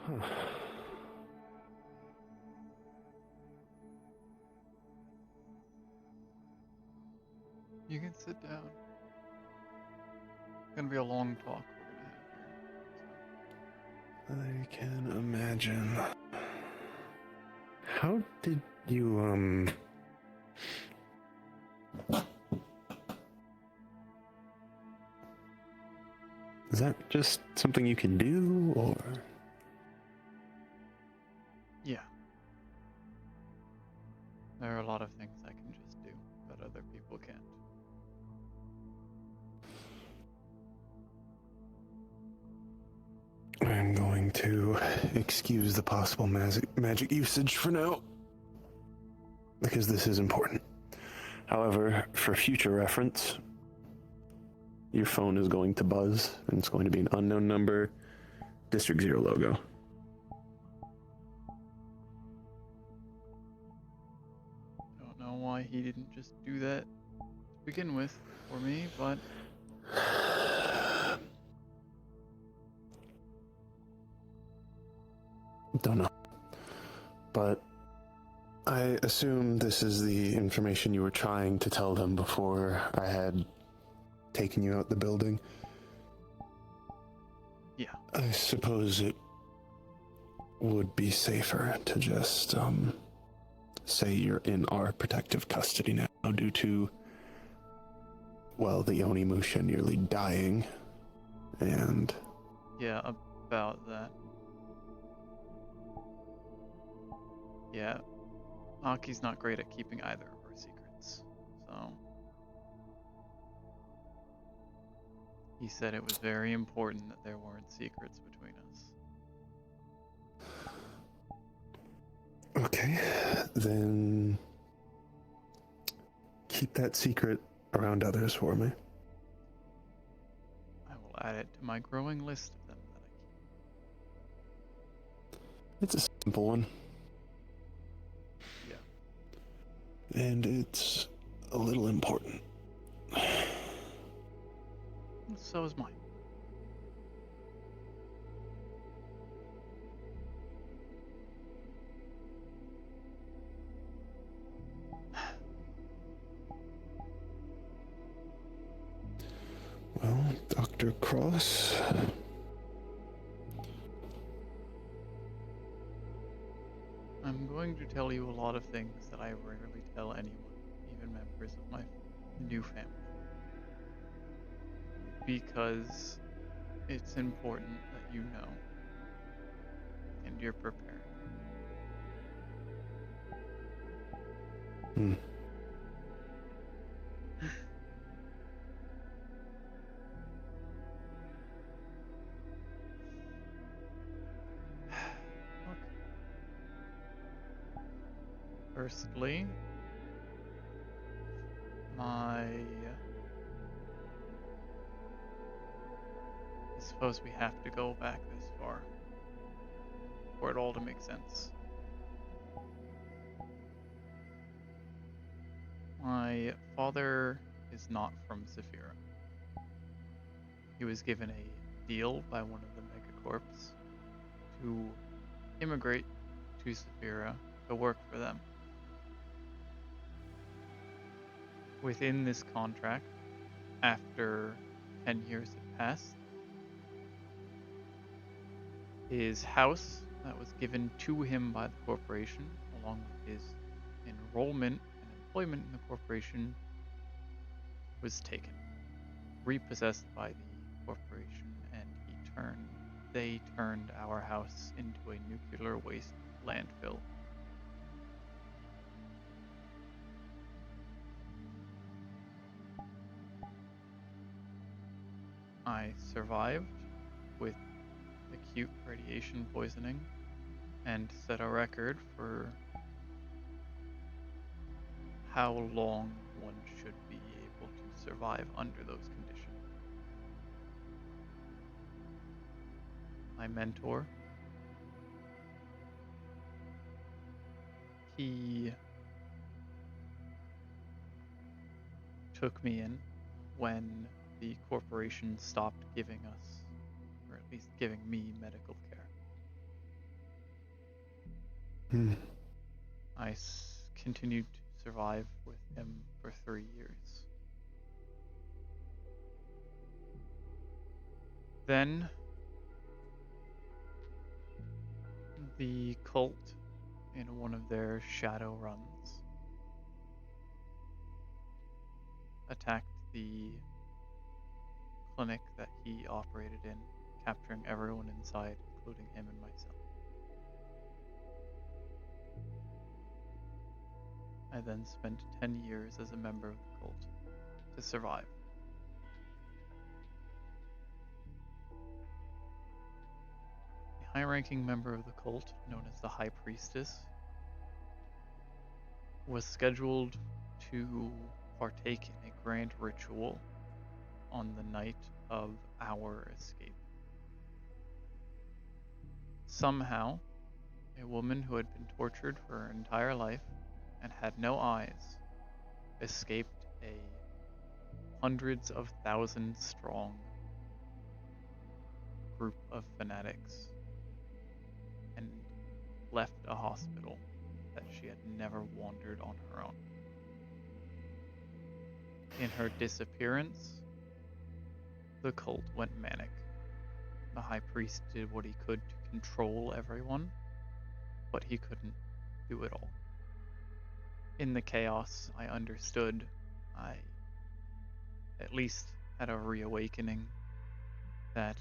Huh. You can sit down. It's gonna be a long talk we're gonna have here. I can imagine. How did you, is that just something you can do, or? Yeah. There are a lot of things I can just do that other people can't. I'm going to excuse the possible magic usage for now, because this is important. However, for future reference, your phone is going to buzz, and it's going to be an unknown number, District Zero logo. I don't know why he didn't just do that to begin with for me, but Don't know. But I assume this is the information you were trying to tell them before I had taken you out the building. yeah. I suppose it would be safer to just say you're in our protective custody now due to, well, the Onimusha nearly dying, and... Yeah, about that. Yeah, Aki's not great at keeping either of our secrets, so... He said it was very important that there weren't secrets between us. Okay, then keep that secret around others for me. I will add it to my growing list of them that I keep. It's a simple one. Yeah. And it's a little important. So is mine. Well, Dr. Cross... I'm going to tell you a lot of things that I rarely tell anyone, even members of my new family. Because it's important that you know, and you're prepared. Hmm. Okay. Firstly, I suppose we have to go back this far for it all to make sense. My father is not from Zephyra. He was given a deal by one of the megacorps to immigrate to Zephyra to work for them. Within this contract, after 10 years had passed, his house that was given to him by the corporation, along with his enrollment and employment in the corporation, was taken, repossessed by the corporation, and they turned our house into a nuclear waste landfill. I survived with acute radiation poisoning and set a record for how long one should be able to survive under those conditions. My mentor, he took me in when the corporation stopped giving us, or at least giving me, medical care. I continued to survive with him for 3 years. Then the cult, in one of their shadow runs, attacked the clinic that he operated in, capturing everyone inside, including him and myself. I then spent 10 years as a member of the cult to survive. A high-ranking member of the cult, known as the High Priestess, was scheduled to partake in a grand ritual on the night of our escape. Somehow, a woman who had been tortured for her entire life and had no eyes escaped a hundreds of thousands strong group of fanatics and left a hospital that she had never wandered on her own. In her disappearance, the cult went manic. The high priest did what he could to control everyone, but he couldn't do it all. In the chaos, I understood. I at least had a reawakening that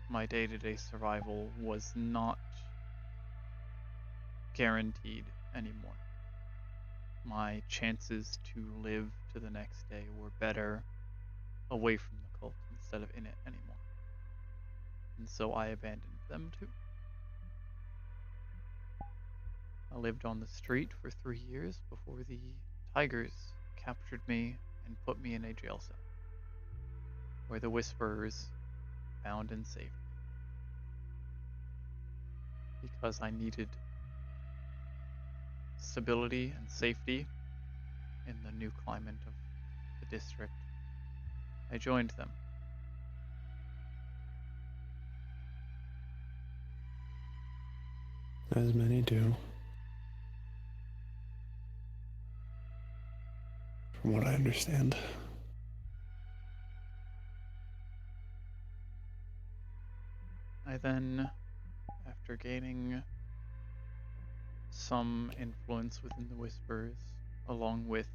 my day-to-day survival was not guaranteed anymore. My chances to live to the next day were better away from the cult instead of in it anymore. And so I abandoned them too. I lived on the street for 3 years before the tigers captured me and put me in a jail cell, where the Whisperers found and saved me. Because I needed stability and safety in the new climate of the district, I joined them. As many do. From what I understand. I then, after gaining some influence within the Whispers, along with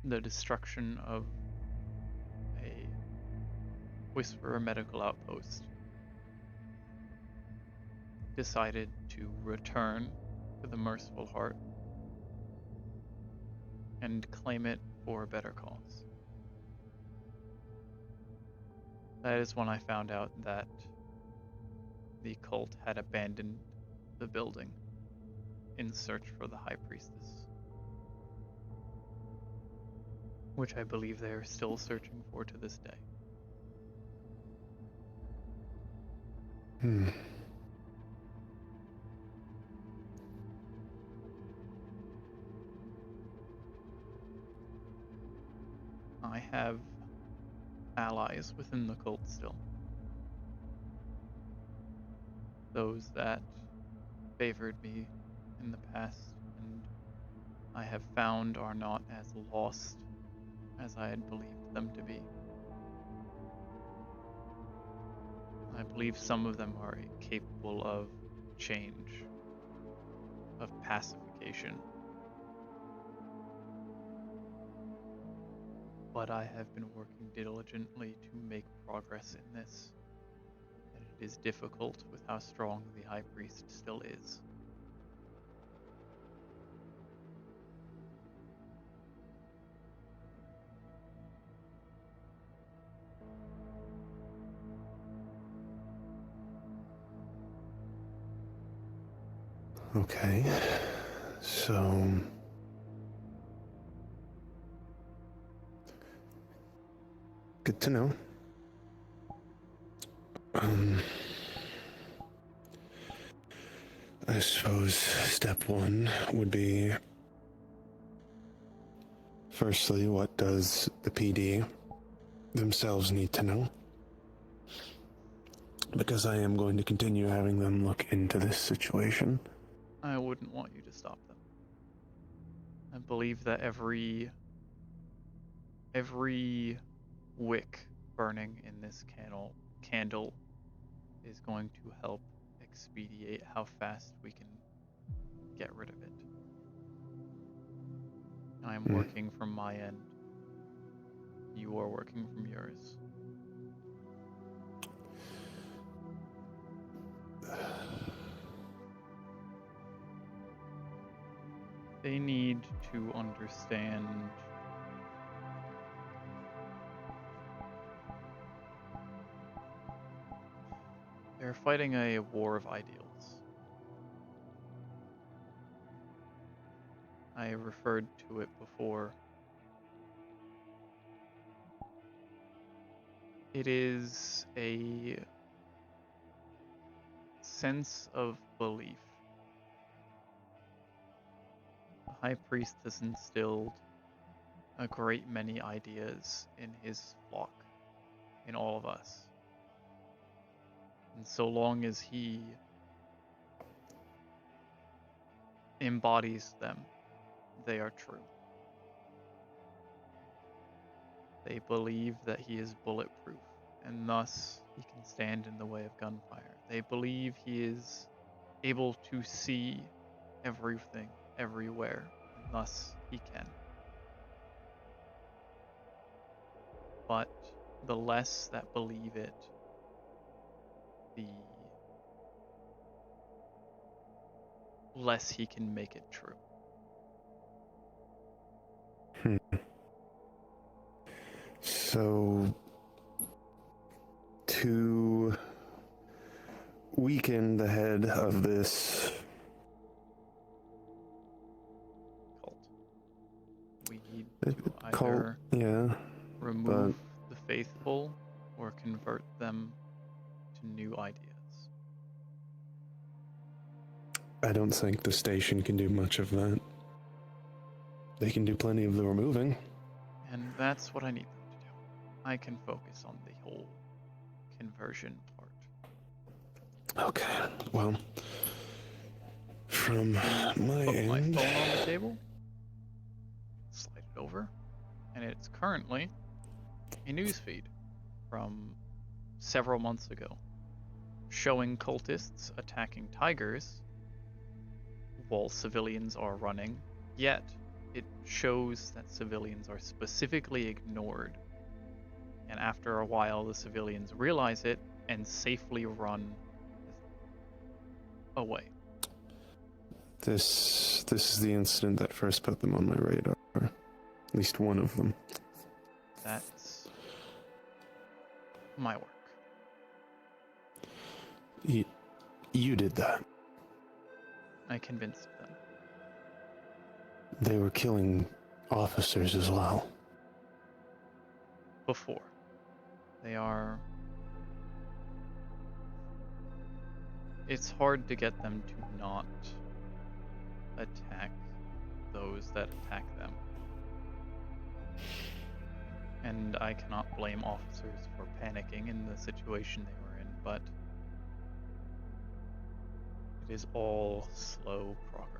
the destruction of a Whisperer medical outpost, decided to return to the Merciful Heart and claim it for a better cause. That is when I found out that the cult had abandoned the building in search for the High Priestess, which I believe they are still searching for to this day. I have allies within the cult still. Those that favored me in the past and I have found are not as lost as I had believed them to be. I believe some of them are capable of change, of pacification. But I have been working diligently to make progress in this, and it is difficult with how strong the High Priest still is. Okay, so good to know. I suppose step one would be, firstly, what does the PD themselves need to know? because I am going to continue having them look into this situation. I wouldn't want you to stop them. I believe that every wick burning in this candle is going to help expedite how fast we can get rid of it. I am working from my end. You are working from yours. They need to understand they're fighting a war of ideals. I referred to it before. It is a sense of belief. The High Priest has instilled a great many ideas in his flock, in all of us. And so long as he embodies them, they are true. They believe that he is bulletproof, and thus he can stand in the way of gunfire. They believe he is able to see everything, everywhere, and thus he can. But the less that believe it, the less he can make it true. So, to weaken the head of this Cult. We need to either remove the faithful or convert them to new ideas. I don't think the station can do much of that. They can do plenty of the removing. And that's what I need them to do. I can focus on the whole conversion part. Okay, well, from my Put end... my phone on the table, slide it over, and it's currently a newsfeed from several months ago showing cultists attacking tigers while civilians are running, yet it shows that civilians are specifically ignored. And after a while, the civilians realize it and safely run away. This is the incident that first put them on my radar. At least one of them. That's my work. You did that. I convinced them. They were killing officers as well. Before. They are... It's hard to get them to not attack those that attack them. And I cannot blame officers for panicking in the situation they were in, but it is all slow progress.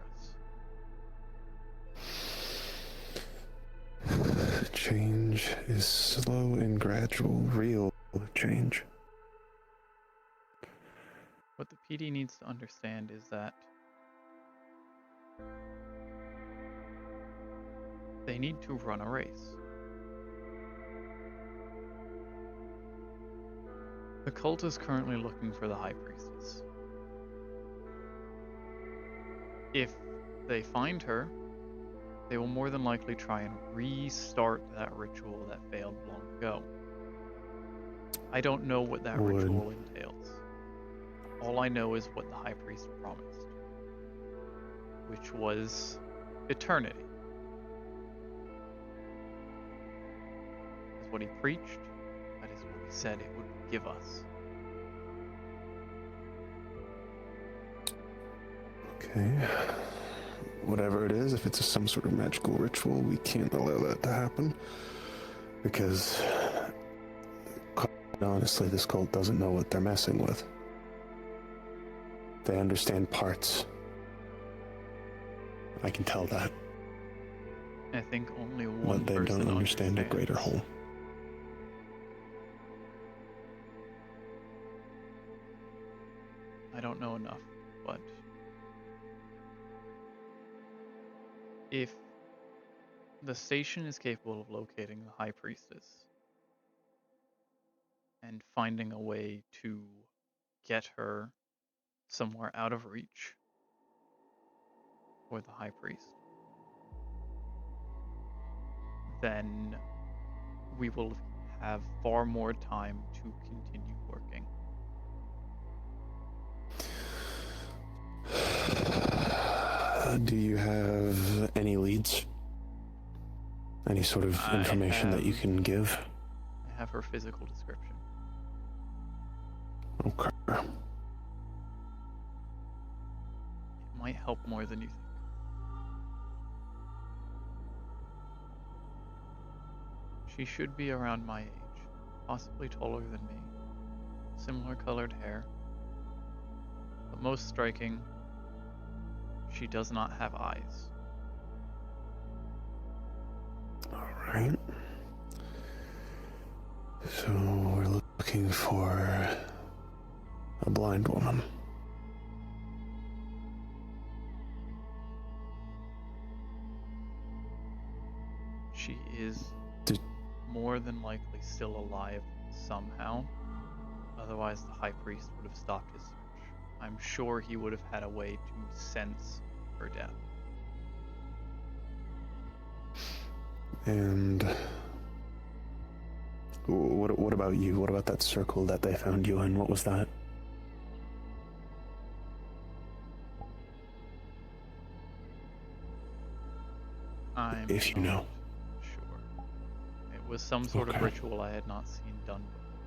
Change is slow and gradual, real change. What the PD needs to understand is that they need to run a race. The cult is currently looking for the High Priestess. If they find her, they will more than likely try and restart that ritual that failed long ago. I don't know what that ritual entails. All I know is what the High Priest promised, which was eternity. That is what he preached. That is what he said it would give us. Okay. Whatever it is, if it's some sort of magical ritual, we can't allow that to happen. Because honestly, this cult doesn't know what they're messing with. They understand parts. I can tell that. I think only one But they person don't understand a greater understands. whole. I don't know enough, but if the station is capable of locating the High Priestess and finding a way to get her somewhere out of reach for the High Priest, then we will have far more time to continue working. Do you have any leads? Any sort of information that you can give? I have her physical description. Okay. It might help more than you think. She should be around my age, possibly taller than me, similar colored hair, but most striking, she does not have eyes. Alright. So we're looking for a blind woman. She is more than likely still alive somehow. Otherwise, the High Priest would have stopped his search. I'm sure he would have had a way to sense her death. And what about you? What about that circle that they found you in? What was that? If you know. Sure. It was some sort of ritual I had not seen done before.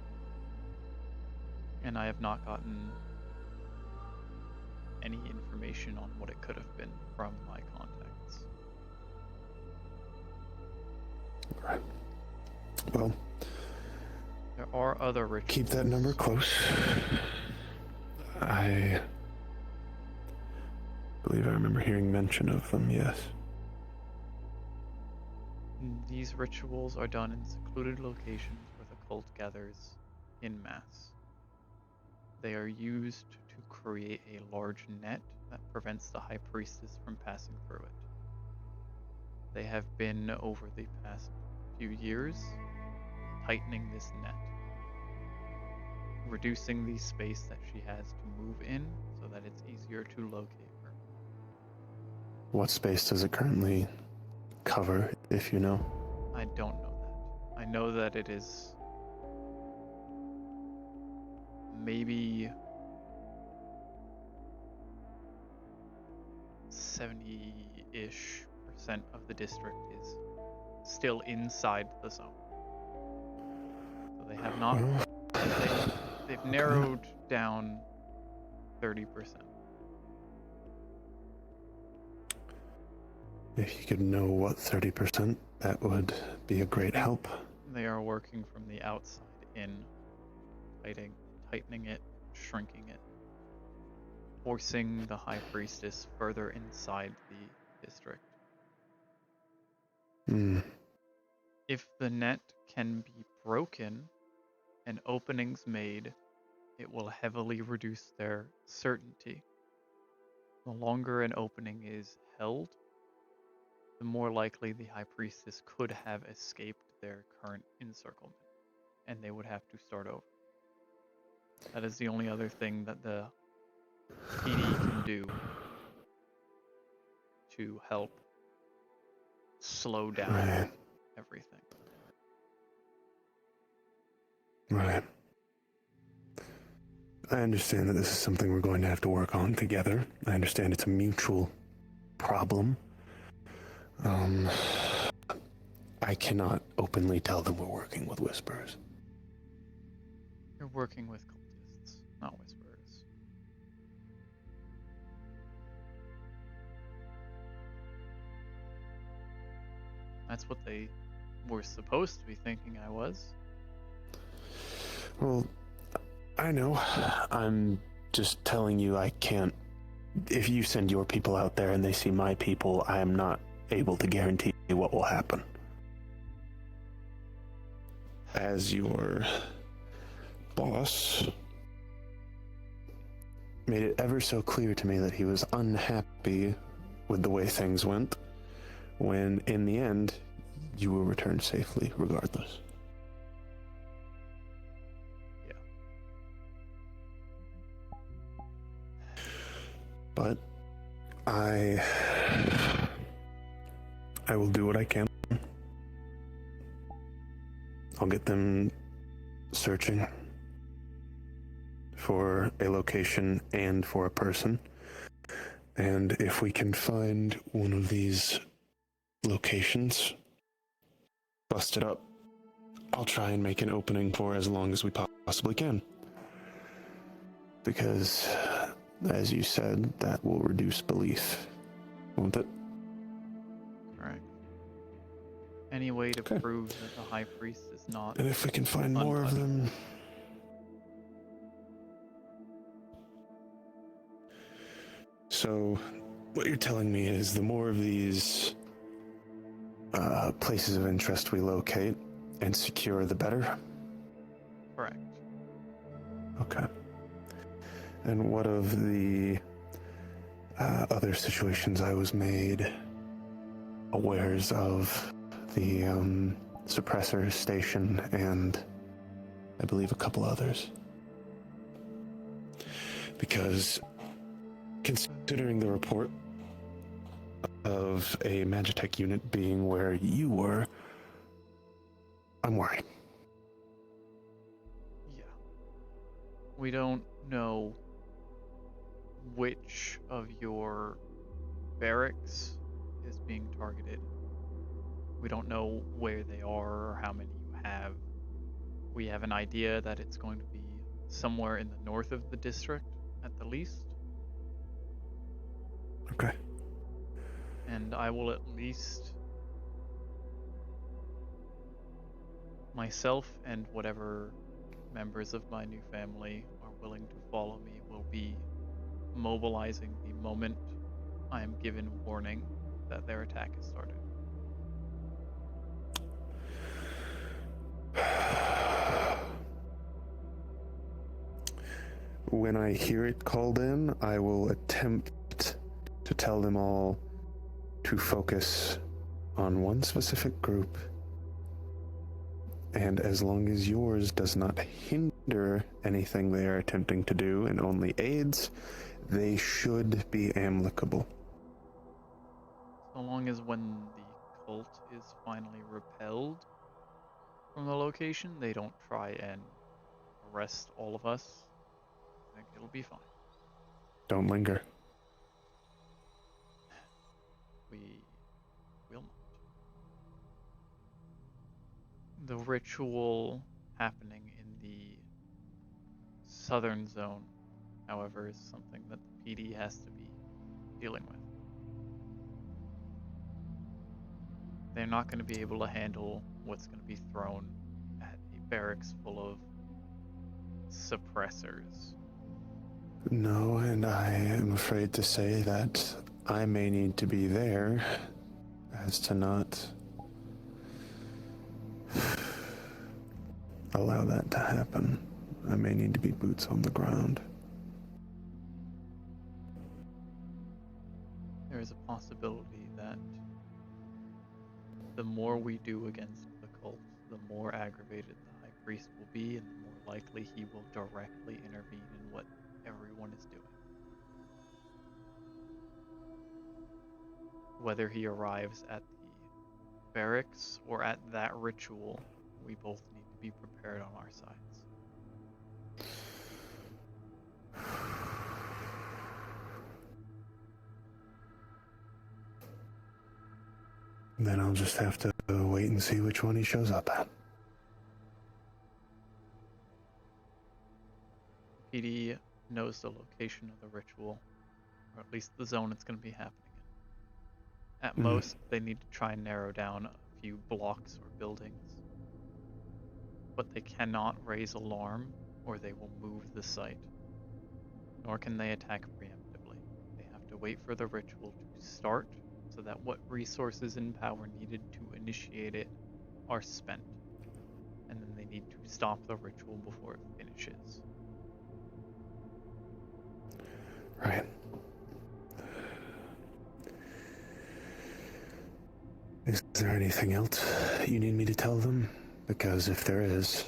And I have not gotten any information on what it could have been from my contacts. Right. Well, there are other rituals. Keep that number close. I believe I remember hearing mention of them, yes. These rituals are done in secluded locations where the cult gathers in mass. They are used to create a large net that prevents the High Priestess from passing through it. They have been, over the past few years, tightening this net, reducing the space that she has to move in so that it's easier to locate her. What space does it currently cover, if you know? I don't know that. I know that it is maybe 70-ish% of the district is still inside the zone. So they have not. They've narrowed down 30%. If you could know what 30%, that would be a great help. They are working from the outside in, tightening it, shrinking it, forcing the High Priestess further inside the district. If the net can be broken and openings made, it will heavily reduce their certainty. The longer an opening is held, the more likely the High Priestess could have escaped their current encirclement, and they would have to start over. That is the only other thing that the PD can do to help slow down everything. Right. I understand that this is something we're going to have to work on together. I understand it's a mutual problem. I cannot openly tell them we're working with Whispers. You're working with cultists, not Whisperers. That's what they were supposed to be thinking I was. Well, I know. I'm just telling you I can't. If you send your people out there and they see my people, I am not able to guarantee what will happen. As your boss made it ever so clear to me that he was unhappy with the way things went, when in the end, you will return safely regardless. Yeah. But I will do what I can. I'll get them searching for a location and for a person. And if we can find one of these locations, bust it up, I'll try and make an opening for as long as we possibly can. Because, as you said, that will reduce belief, won't it? Correct. Any way to Okay. prove that the High Priest is not And if we can find more of them... So, what you're telling me is the more of these places of interest we locate and secure, the better? correct. Okay. And what of the other situations I was made awares of? The suppressor station and I believe a couple others. Because considering the report of a Magitech unit being where you were, I'm worried. Yeah. We don't know which of your barracks is being targeted. We don't know where they are or how many you have. We have an idea that it's going to be somewhere in the north of the district, at the least. Okay. And I will at least... myself and whatever members of my new family are willing to follow me will be mobilizing the moment I am given warning that their attack has started. When I hear it called in, I will attempt to tell them all to focus on one specific group. And as long as yours does not hinder anything they are attempting to do and only aids, they should be amicable. So long as when the cult is finally repelled from the location, they don't try and arrest all of us, I think it'll be fine. Don't linger. We will not. The ritual happening in the southern zone, however, is something that the PD has to be dealing with. They're not going to be able to handle what's going to be thrown at a barracks full of suppressors. No, and I am afraid to say that I may need to be there as to not allow that to happen. I may need to be boots on the ground. There is a possibility that the more we do against the cult, the more aggravated the High Priest will be, and the more likely he will directly intervene in what everyone is doing. Whether he arrives at the barracks or at that ritual, we both need to be prepared on our sides. Then I'll just have to wait and see which one he shows up at. PD knows the location of the ritual, or at least the zone it's going to be happening in. At most, they need to try and narrow down a few blocks or buildings. but they cannot raise alarm or they will move the site. Nor can they attack preemptively. They have to wait for the ritual to start so that what resources and power needed to initiate it are spent. And then they need to stop the ritual before it finishes. Right. Is there anything else you need me to tell them? Because if there is...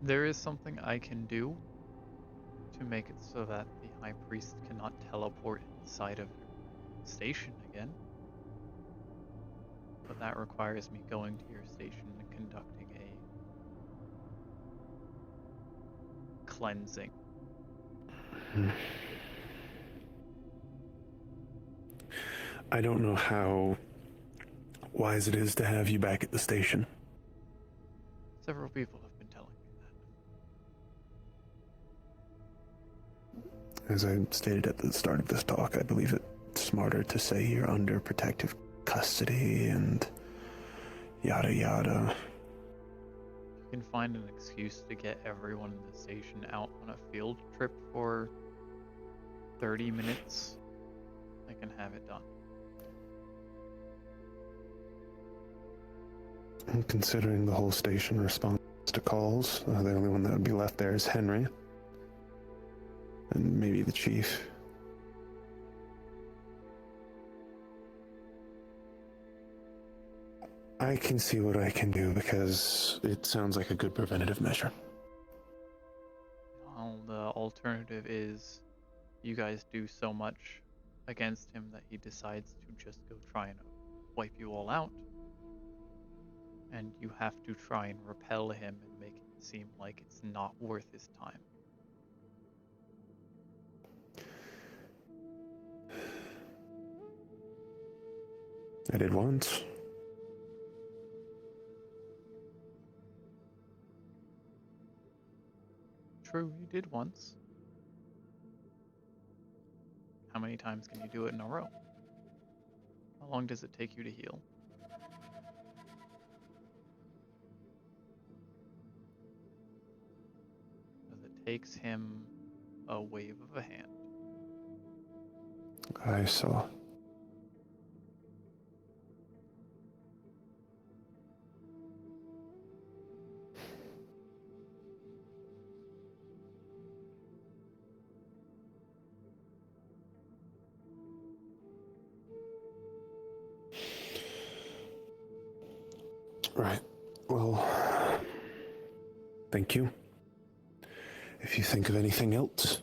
There is something I can do to make it so that the High Priest cannot teleport inside of your station again. But that requires me going to your station and conducting a cleansing. I don't know how wise it is to have you back at the station. Several people have been telling me that. As I stated at the start of this talk, I believe it's smarter to say you're under protective custody and yada yada. You can find an excuse to get everyone in the station out on a field trip for 30 minutes. I can have it done. And considering the whole station responds to calls, the only one that would be left there is Henry. And maybe the chief. I can see what I can do because it sounds like a good preventative measure. Well, the alternative is you guys do so much against him that he decides to just go try and wipe you all out. And you have to try and repel him and make it seem like it's not worth his time. I did once. True, you did once. How many times can you do it in a row? How long does it take you to heal? Because it takes him a wave of a hand. I saw. Right. Well, thank you. If you think of anything else,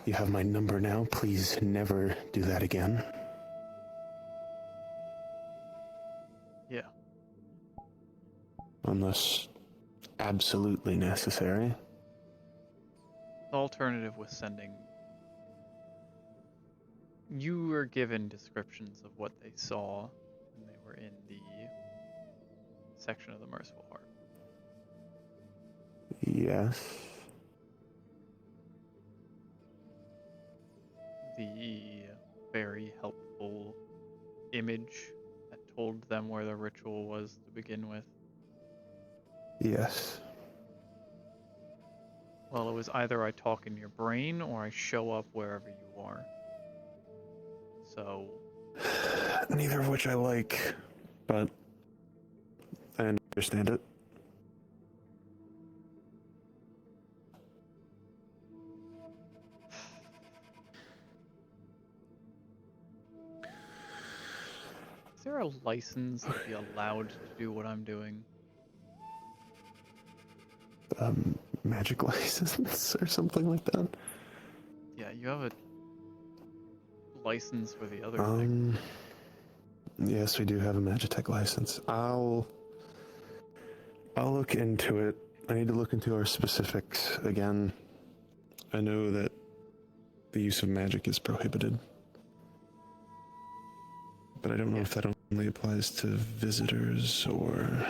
you have my number now. Please never do that again. Yeah. Unless absolutely necessary. The alternative was sending. You were given descriptions of what they saw when they were in the section of the Merciful Heart. Yes. The very helpful image that told them where the ritual was to begin with. Yes. Well, it was either I talk in your brain or I show up wherever you are. So, Neither of which I like, but I understand it. is there a license to be allowed to do what I'm doing? Magic license or something like that. Yeah, you have a license for the other thing. Yes, we do have a Magitech license. I'll look into it. I need to look into our specifics again. I know that the use of magic is prohibited, but I don't know if that only applies to visitors or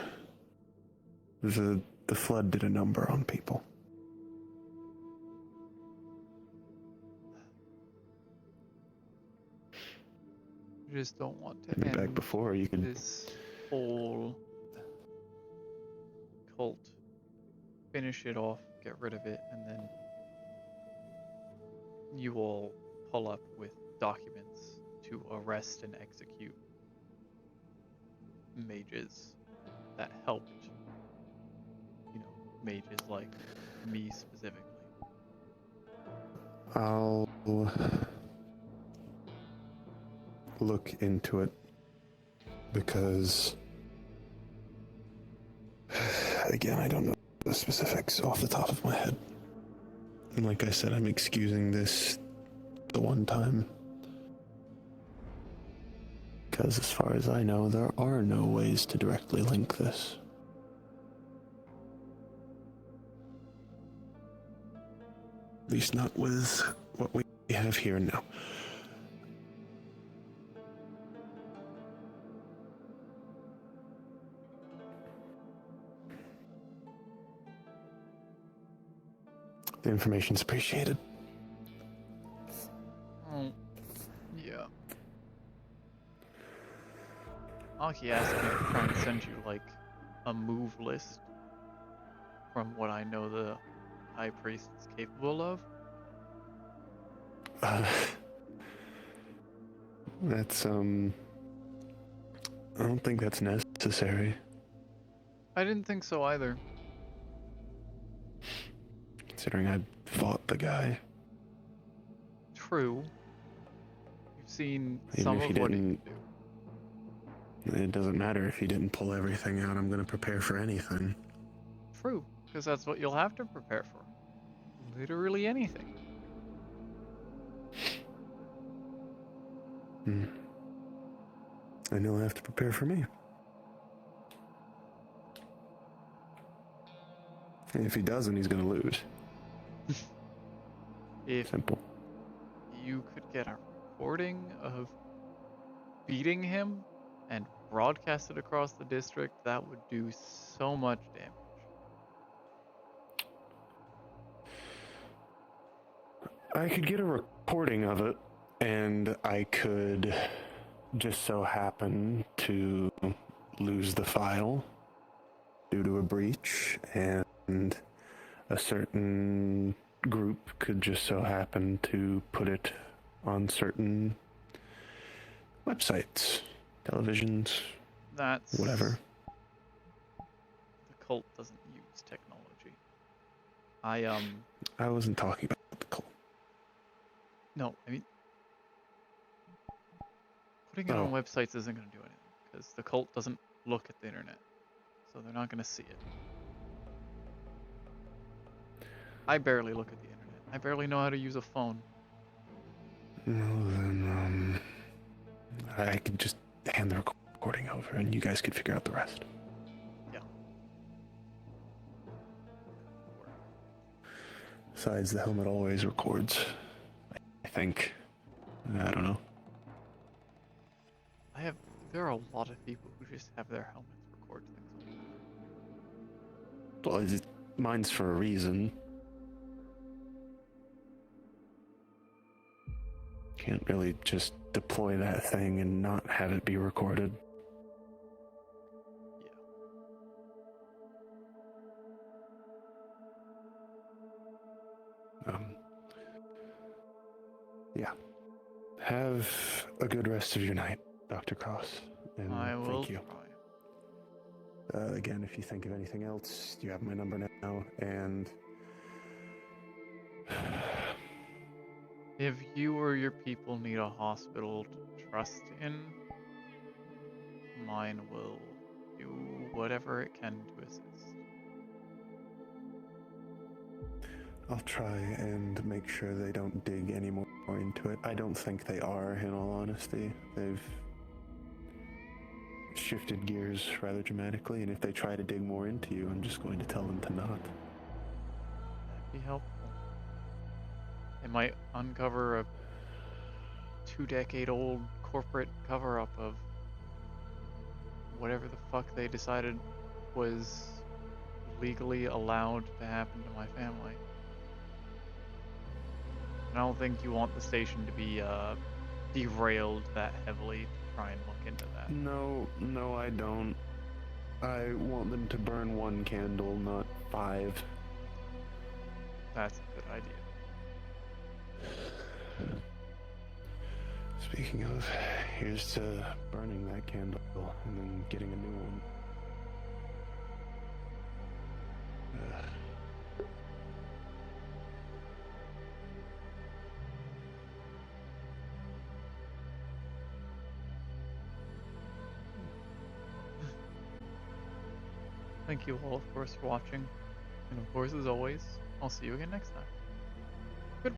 the flood did a number on people. I just don't want to Maybe end back before you could. this whole cult, finish it off, get rid of it, and then you will pull up with documents to arrest and execute mages that helped, mages like me specifically. I'll look into it because, again, I don't know the specifics off the top of my head. And like I said, I'm excusing this the one time. Because as far as I know, there are no ways to directly link this. At least not with what we have here now. The information's appreciated. Oh, yeah. Aki asked me to try and send you, like, a move list from what I know the High Priest is capable of. That's, I don't think that's necessary. I didn't think so either. Considering I fought the guy. True. You've seen Even some if he of what he didn't- can do. It doesn't matter if he didn't pull everything out. I'm going to prepare for anything. True, because that's what you'll have to prepare for. Literally anything. And he'll have to prepare for me. And if he doesn't, he's going to lose. If Simple. you could get a recording of beating him and broadcast it across the district, that would do so much damage. I could get a recording of it, and I could just so happen to lose the file due to a breach, and a certain group could just so happen to put it on certain websites, televisions, That's whatever. The cult doesn't use technology. I wasn't talking about the cult. No, I mean, putting it on websites isn't going to do anything because the cult doesn't look at the internet, so they're not going to see it. I barely look at the internet. I barely know how to use a phone. Well, then, I could just hand the recording over, and you guys could figure out the rest. Yeah. Besides, the helmet always records. I think. I don't know. There are a lot of people who just have their helmets record things. Well, mine's for a reason. Can't really just deploy that thing and not have it be recorded. Yeah. Have a good rest of your night, Dr. Cross. And I will thank you. try. Again, if you think of anything else, you have my number now, and If you or your people need a hospital to trust in, mine will do whatever it can to assist. I'll try and make sure they don't dig any more into it. I don't think they are, in all honesty. They've shifted gears rather dramatically, and if they try to dig more into you, I'm just going to tell them to not. That'd be helpful. They might uncover a 2-decade-old corporate cover-up of whatever the fuck they decided was legally allowed to happen to my family. I don't think you want the station to be derailed that heavily to try and look into that. No, I don't. I want them to burn one candle, not 5. That's a good idea. Speaking of, here's to burning that candle and then getting a new one. Thank you all, of course, for watching. And of course, as always, I'll see you again next time.